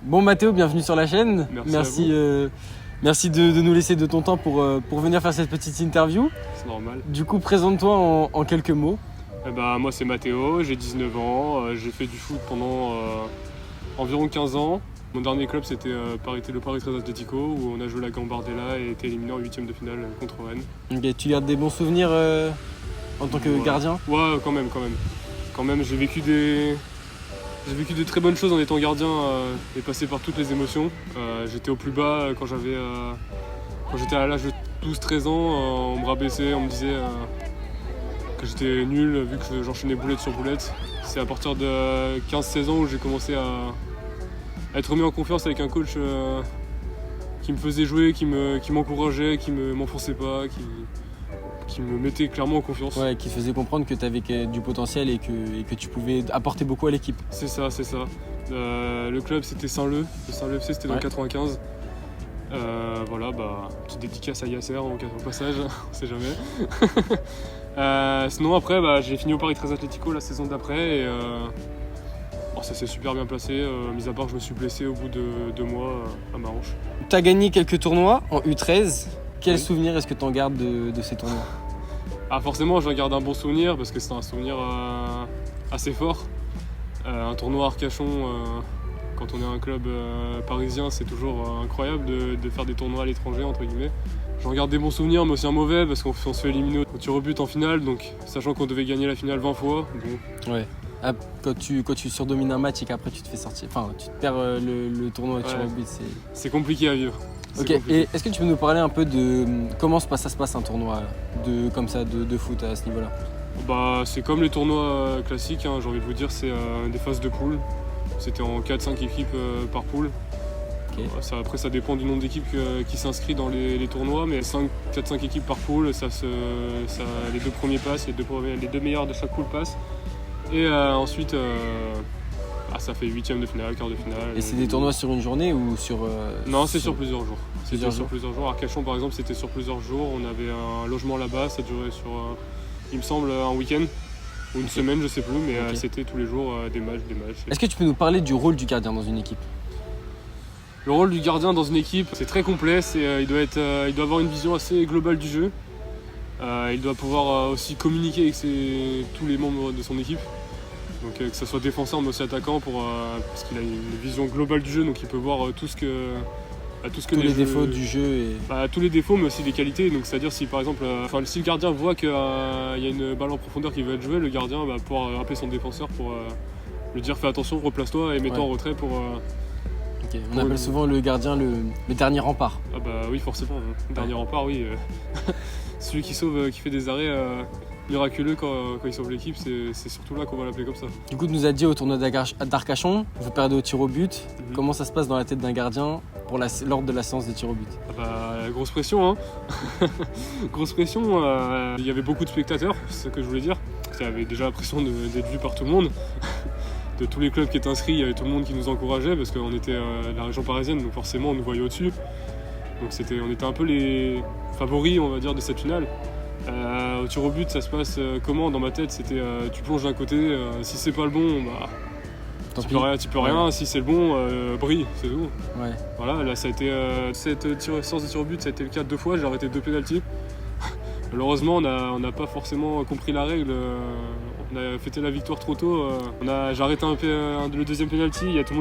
Bon Mathéo, bienvenue sur la chaîne. Merci de nous laisser de ton temps pour venir faire cette petite interview. C'est normal. Du coup, présente-toi en quelques mots. Moi c'est Mathéo, j'ai 19 ans, j'ai fait du foot pendant environ 15 ans. Mon dernier club c'était le Paris 13 Atlético où on a joué la Gambardella et été éliminé en 8ème de finale contre Rennes. Ok, tu gardes des bons souvenirs en tant que gardien ? Ouais, quand même, j'ai vécu de très bonnes choses en étant gardien et passé par toutes les émotions. J'étais au plus bas quand j'étais à l'âge de 12-13 ans, on me rabaissait, on me disait que j'étais nul vu que j'enchaînais boulette sur boulette. C'est à partir de 15-16 ans où j'ai commencé à être remis en confiance avec un coach qui me faisait jouer, qui m'encourageait, qui m'enfonçait pas, qui me mettait clairement en confiance. Ouais, qui faisait comprendre que tu avais du potentiel et que tu pouvais apporter beaucoup à l'équipe. C'est ça. Le club c'était Saint-Leu, le Saint-Leu FC c'était dans le 95. Petite dédicace à Yasser au passage, on sait jamais. Sinon après j'ai fini au Paris 13 Atlético la saison d'après et ça s'est super bien passé, mis à part que je me suis blessé au bout de 2 mois à ma hanche. Tu as gagné quelques tournois en U13. Quel souvenir est-ce que tu en gardes de ces tournois ? Forcément j'en garde un bon souvenir parce que c'est un souvenir assez fort. Un tournoi Arcachon, quand on est un club parisien, c'est toujours incroyable de faire des tournois à l'étranger entre guillemets. J'en garde des bons souvenirs mais aussi un mauvais parce qu'on se fait éliminer au tir au but en finale, donc sachant qu'on devait gagner la finale 20 fois. Bon. Ouais. Quand tu surdomines un match et qu'après tu te fais sortir, tu te perds le tournoi au tir au but, c'est compliqué à vivre. Ok, et est-ce que tu peux nous parler un peu de comment ça se passe un tournoi de foot à ce niveau-là ? C'est comme les tournois classiques, j'ai envie de vous dire, c'est des phases de poule. C'était en 4-5 équipes par poule. Okay. Après ça dépend du nombre d'équipes qui s'inscrivent dans les tournois, mais 4-5 équipes par poule, les 2 premiers passent, les 2 meilleurs de chaque poule passent. Et ensuite, ça fait 8ème de finale, quart de finale. Et c'est des tournois sur une journée ou sur... Non, c'est sur plusieurs jours. Sur plusieurs jours. Arcachon par exemple, c'était sur plusieurs jours. On avait un logement là-bas, ça durait sur, il me semble, un week-end ou une semaine, je sais plus, mais c'était tous les jours des matchs. Est-ce que tu peux nous parler du rôle du gardien dans une équipe ? Le rôle du gardien dans une équipe, c'est très complet. Il doit avoir une vision assez globale du jeu. Il doit pouvoir aussi communiquer avec tous les membres de son équipe. Donc que ce soit défenseur mais aussi attaquant parce qu'il a une vision globale du jeu, donc il peut voir tous les défauts du jeu tous les défauts mais aussi les qualités. Donc c'est-à-dire si par exemple si le gardien voit qu'il y a une balle en profondeur qui va être jouée, le gardien va pouvoir appeler son défenseur pour lui dire fais attention, replace-toi et mets-toi en retrait pour... On appelle souvent le gardien le dernier rempart. Oui forcément, dernier rempart oui. Celui qui sauve, qui fait des arrêts miraculeux quand il sauve l'équipe, c'est surtout là qu'on va l'appeler comme ça. Du coup tu nous as dit au tournoi d'Arcachon, vous perdez au tir au but. Comment ça se passe dans la tête d'un gardien lors de la séance de tir au but ? Grosse pression grosse pression, il y avait beaucoup de spectateurs, c'est ce que je voulais dire. Il y avait déjà la pression d'être vu par tout le monde. De tous les clubs qui étaient inscrits, il y avait tout le monde qui nous encourageait parce qu'on était de la région parisienne, donc forcément on nous voyait au-dessus. Donc on était un peu les favoris, on va dire, de cette finale. Au tir au but, ça se passe comment ? Dans ma tête, c'était tu plonges d'un côté, si c'est pas le bon, tu peux rien, si c'est le bon, brille, c'est tout. Ouais. Voilà, là ça a été cette séance de tir au but, ça a été le cas 2 fois, j'ai arrêté 2 pénaltys. Malheureusement, on n'a pas forcément compris la règle. On a fêté la victoire trop tôt. J'ai arrêté le deuxième penalty. Il y a toute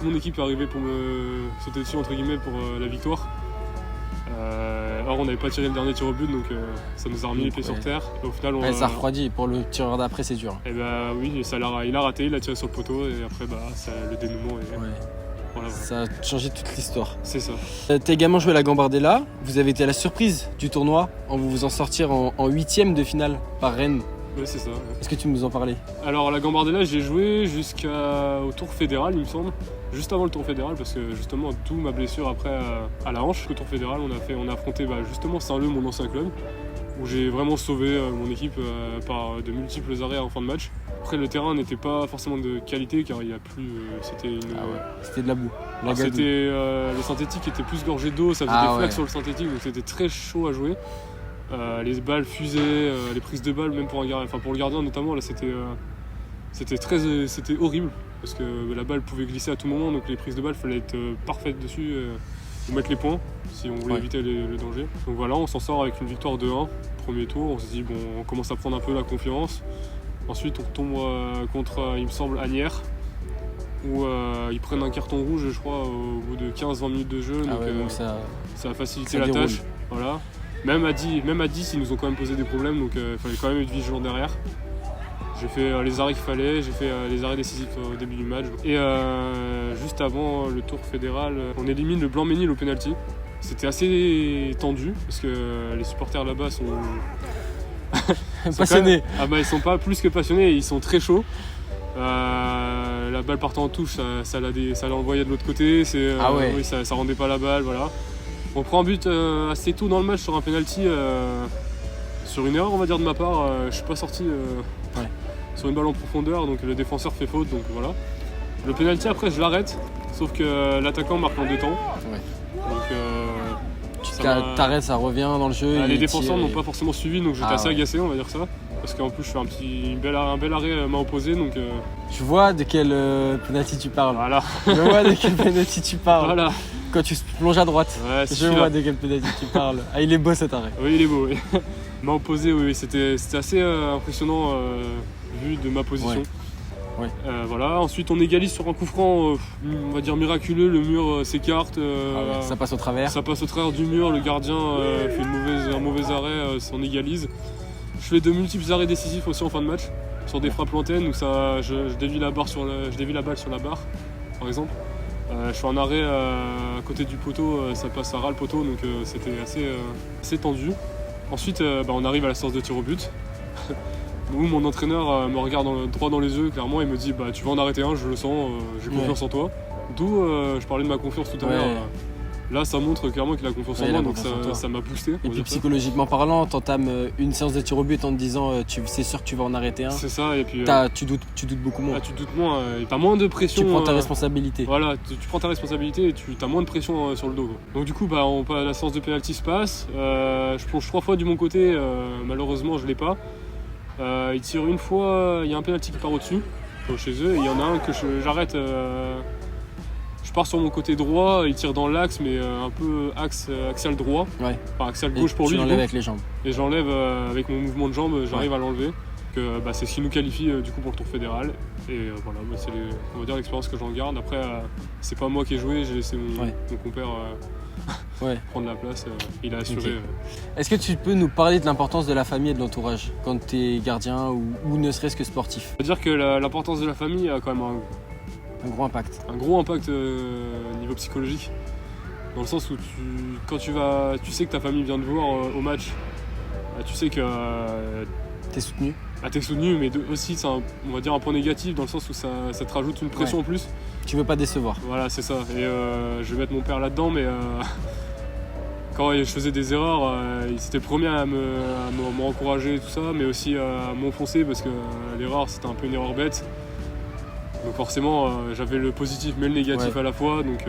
mon équipe est arrivée pour me sauter dessus entre guillemets pour la victoire. Or on n'avait pas tiré le dernier tir au but, donc ça nous a remis les pieds sur terre. Et au final, ça refroidit. Pour le tireur d'après, c'est dur. Et oui, il a raté, il a tiré sur le poteau et après le dénouement. Voilà. Ça a changé toute l'histoire. C'est ça. T'as également joué à la Gambardella. Vous avez été à la surprise du tournoi en vous faisant sortir en 8ème de finale par Rennes. Oui, c'est ça. Ouais. Est-ce que tu nous en parlais ? Alors, la Gambardella, j'ai joué jusqu'au tour fédéral, il me semble. Juste avant le tour fédéral, parce que justement, d'où ma blessure après à la hanche. Au tour fédéral, on a affronté justement Saint-Leu, mon ancien club, où j'ai vraiment sauvé mon équipe par de multiples arrêts en fin de match. Après, le terrain n'était pas forcément de qualité, car il n'y a plus... C'était de la boue. Le synthétique était plus gorgé d'eau, ça faisait des flaques sur le synthétique, donc c'était très chaud à jouer. Les balles fusaient, les prises de balles, même pour le gardien notamment, là c'était horrible. parce que la balle pouvait glisser à tout moment, donc les prises de balle, il fallait être parfaites dessus ou mettre les points si on voulait éviter le danger. Donc voilà, on s'en sort avec une victoire 2-1, premier tour, on se dit bon, on commence à prendre un peu la confiance. Ensuite on tombe contre, il me semble, Asnières, où ils prennent un carton rouge, je crois, au bout de 15-20 minutes de jeu, donc ça a facilité la tâche. Voilà. Même à 10, ils nous ont quand même posé des problèmes, donc il fallait quand même être vigilant derrière. J'ai fait les arrêts qu'il fallait, j'ai fait les arrêts décisifs au début du match. Et juste avant le tour fédéral, on élimine le Blanc-Ménil au pénalty. C'était assez tendu, parce que les supporters là-bas sont... passionnés. Ils sont pas plus que passionnés, ils sont très chauds. La balle partant en touche, ça l'a envoyé de l'autre côté, oui, ça rendait pas la balle, voilà. On prend un but assez tôt dans le match sur un penalty, sur une erreur on va dire de ma part, je suis pas sorti sur une balle en profondeur, donc le défenseur fait faute, donc voilà. Le penalty après je l'arrête, sauf que l'attaquant marque en 2 temps. Ouais. Donc t'arrêtes, ça revient dans le jeu. Les défenseurs n'ont pas forcément suivi, donc j'étais assez agacé, on va dire ça. Parce qu'en plus je fais un bel arrêt main opposée, donc... Je vois de quel penalty tu parles. Voilà. Je vois de quel penalty tu parles. Voilà. Quand tu plonges à droite, je vois de quel penalty tu parles. Ah, il est beau cet arrêt. Oui, il est beau, oui. Main opposée, oui, c'était assez impressionnant vu de ma position. Ouais. Voilà. Ensuite, on égalise sur un coup franc, on va dire miraculeux, le mur s'écarte. Ça passe au travers. Ça passe au travers du mur, le gardien fait un mauvais arrêt, on égalise. Je fais de multiples arrêts décisifs aussi en fin de match, sur des frappes lointaines où je dévie la balle sur la barre, par exemple. Je fais un arrêt à côté du poteau, ça passe à ras le poteau, donc c'était assez tendu. Ensuite, on arrive à la séance de tir au but, où mon entraîneur me regarde droit dans les yeux, clairement, et me dit tu vas en arrêter un, je le sens, j'ai confiance en toi. D'où je parlais de ma confiance tout à l'heure. Là, ça montre clairement qu'il a confiance en moi, donc ça m'a boosté. Et puis psychologiquement parlant, t'entames une séance de tir au but en te disant c'est sûr que tu vas en arrêter un. C'est ça, et puis tu doutes beaucoup moins. Tu doutes moins, t'as moins de pression. Tu prends ta responsabilité. Voilà, tu prends ta responsabilité et tu as moins de pression sur le dos. Donc du coup, la séance de pénalty se passe. Je plonge 3 fois du mon côté, malheureusement je l'ai pas. Ils tirent une fois, il y a un pénalty qui part au-dessus, chez eux, et il y en a un que j'arrête. Je pars sur mon côté droit, il tire dans l'axe, mais un peu axial droit, enfin axial gauche pour lui. Tu l'enlèves avec les jambes. Et j'enlève avec mon mouvement de jambe, j'arrive à l'enlever. C'est ce qui nous qualifie du coup pour le tour fédéral. Et voilà, c'est on va dire l'expérience que j'en garde. Après, c'est pas moi qui ai joué, j'ai laissé mon compère prendre la place. Il a assuré. Est-ce que tu peux nous parler de l'importance de la famille et de l'entourage quand tu es gardien ou ne serait-ce que sportif? Je veux dire que l'importance de la famille a quand même un gros impact. Un gros impact niveau psychologique. Dans le sens où tu sais que ta famille vient te voir au match. Tu sais que t'es soutenu. T'es soutenu, mais aussi c'est on va dire un point négatif dans le sens où ça te rajoute une pression en plus. Tu veux pas décevoir. Voilà, c'est ça. Et je vais mettre mon père là-dedans, mais quand je faisais des erreurs, il était le premier à m'encourager et tout ça, mais aussi à m'enfoncer parce que l'erreur c'était un peu une erreur bête. Donc forcément j'avais le positif mais le négatif à la fois, donc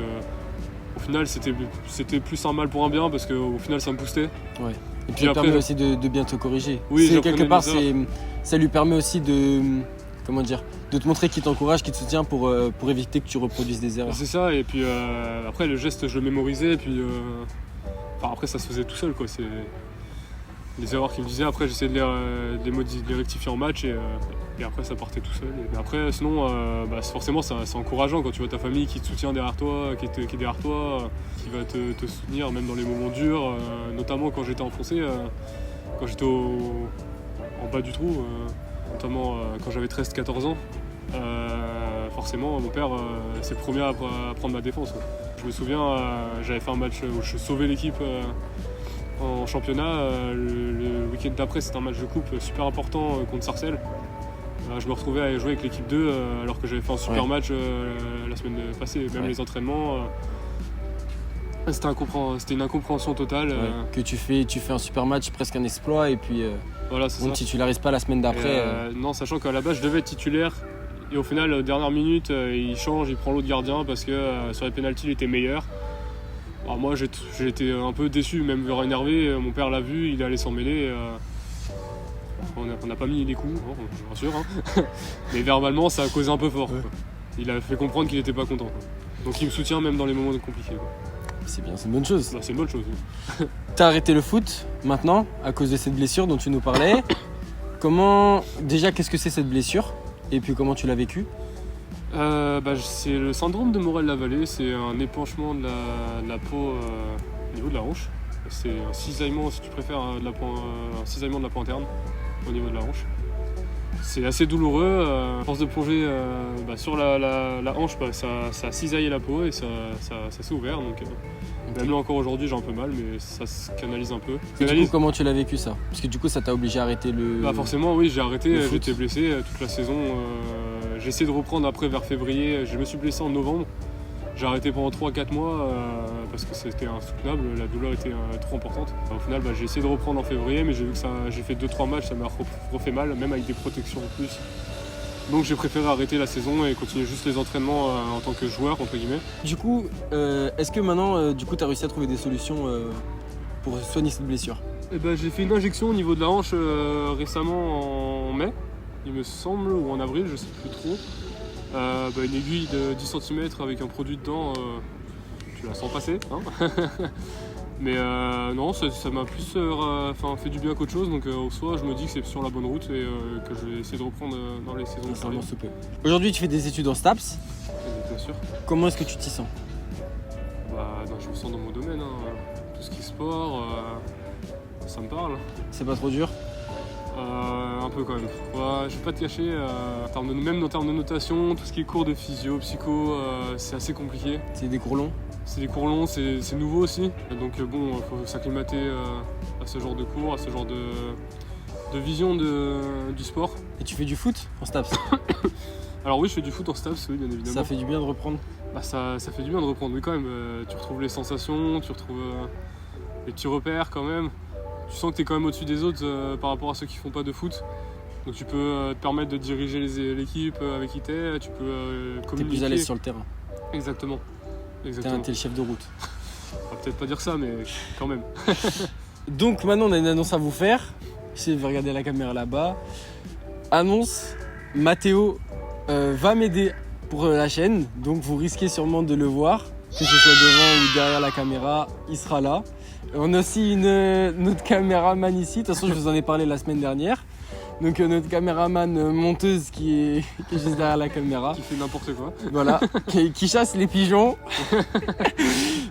au final c'était plus un mal pour un bien parce qu'au final ça me boostait. Ouais. Et puis ça permet aussi de bien te corriger. Oui, quelque part ça lui permet aussi de te montrer qu'il t'encourage, qu'il te soutient pour éviter que tu reproduises des erreurs. C'est ça, et puis après le geste je le mémorisais, et puis après ça se faisait tout seul quoi. C'est les erreurs qu'il me disait, après j'essayais de les rectifier en match et après ça partait tout seul. Et après sinon forcément c'est encourageant quand tu vois ta famille qui te soutient derrière toi, qui est derrière toi, qui va te soutenir même dans les moments durs, notamment quand j'étais enfoncé, quand j'étais en bas du trou, notamment quand j'avais 13-14 ans. Forcément mon père c'est le premier à prendre ma défense quoi. Je me souviens j'avais fait un match où je sauvais l'équipe en championnat, le week-end d'après c'était un match de coupe super important contre Sarcelles. Je me retrouvais à jouer avec l'équipe 2 alors que j'avais fait un super match la semaine passée, même les entraînements. C'était une incompréhension totale. Que tu fais un super match, presque un exploit, et puis voilà, c'est on ne titularise pas la semaine d'après. Non, sachant qu'à la base je devais être titulaire. Et au final, dernière minute, il change, il prend l'autre gardien parce que sur les pénaltys, il était meilleur. Alors moi, j'ai été un peu déçu, même énervé. Mon père l'a vu, il est allé s'en mêler. On n'a pas mis les coups, je vous rassure. Mais verbalement, ça a causé un peu fort. il a fait comprendre qu'il n'était pas content, quoi. Donc il me soutient même dans les moments compliqués, quoi. C'est bien, c'est une bonne chose. Bah, c'est une bonne chose. Oui. T'as arrêté le foot maintenant à cause de cette blessure dont tu nous parlais. Déjà, qu'est-ce que c'est cette blessure? Et puis comment tu l'as vécu? C'est le syndrome de Morel-la-Vallée, c'est un épanchement de la peau au niveau de la hanche. C'est un cisaillement, si tu préfères, un cisaillement de la peau interne au niveau de la hanche. C'est assez douloureux. À force de plonger sur la hanche, ça a cisaillé la peau et ça s'est ouvert. Donc, même là encore aujourd'hui, j'ai un peu mal, mais ça se canalise un peu. Et du coup, comment tu l'as vécu ça? Parce que du coup, ça t'a obligé à arrêter le. Bah forcément, oui, j'ai arrêté. le foot. J'étais blessé toute la saison. J'ai essayé de reprendre après vers février. Je me suis blessé en novembre. J'ai arrêté pendant 3-4 mois parce que c'était insoutenable, la douleur était trop importante. Au final, j'ai essayé de reprendre en février, mais j'ai vu que j'ai fait 2-3 matchs, ça m'a refait mal, même avec des protections en plus. Donc j'ai préféré arrêter la saison et continuer juste les entraînements en tant que joueur, entre guillemets. Du coup, est-ce que maintenant, tu as réussi à trouver des solutions pour soigner cette blessure? J'ai fait une injection au niveau de la hanche récemment en mai, il me semble, ou en avril, je sais plus trop. Une aiguille de 10 cm avec un produit dedans, tu la sens passer, hein. Mais non, ça m'a plus fait du bien qu'autre chose, donc au soir je me dis que c'est sur la bonne route et que je vais essayer de reprendre dans les saisons qui arrivent. Aujourd'hui tu fais des études en STAPS, bien sûr. Comment est-ce que tu t'y sens? Je me sens dans mon domaine, hein. Tout ce qui est sport, ça me parle. C'est pas trop dur? Un peu quand même. Ouais, je vais pas te cacher, même en termes de notation, tout ce qui est cours de physio, psycho, c'est assez compliqué. C'est des cours longs? C'est des cours longs, c'est nouveau aussi. Donc faut s'acclimater à ce genre de cours, à ce genre de vision du sport. Et tu fais du foot en STAPS? Alors oui, je fais du foot en STAPS, oui, bien évidemment. Ça fait du bien de reprendre? Ça fait du bien de reprendre, oui quand même. Tu retrouves les sensations, tu retrouves les petits repères quand même. Tu sens que tu es quand même au-dessus des autres par rapport à ceux qui font pas de foot. Donc tu peux te permettre de diriger l'équipe avec qui t'es, tu peux communiquer. T'es plus à l'aise sur le terrain. Exactement. T'es le chef de route. On va peut-être pas dire ça, mais quand même. Donc maintenant on a une annonce à vous faire. Si vous regardez la caméra là-bas. Annonce, Mathéo va m'aider pour la chaîne. Donc vous risquez sûrement de le voir. Que ce soit devant ou derrière la caméra, il sera là. On a aussi notre caméraman ici. De toute façon, je vous en ai parlé la semaine dernière. Donc notre caméraman monteuse qui est juste derrière la caméra. Qui fait n'importe quoi. Voilà, qui chasse les pigeons.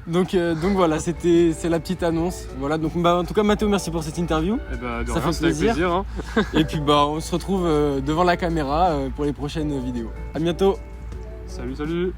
donc voilà, c'est la petite annonce. Voilà, donc en tout cas Mathéo, merci pour cette interview. Ça fait plaisir. Hein. Et puis on se retrouve devant la caméra pour les prochaines vidéos. À bientôt. Salut.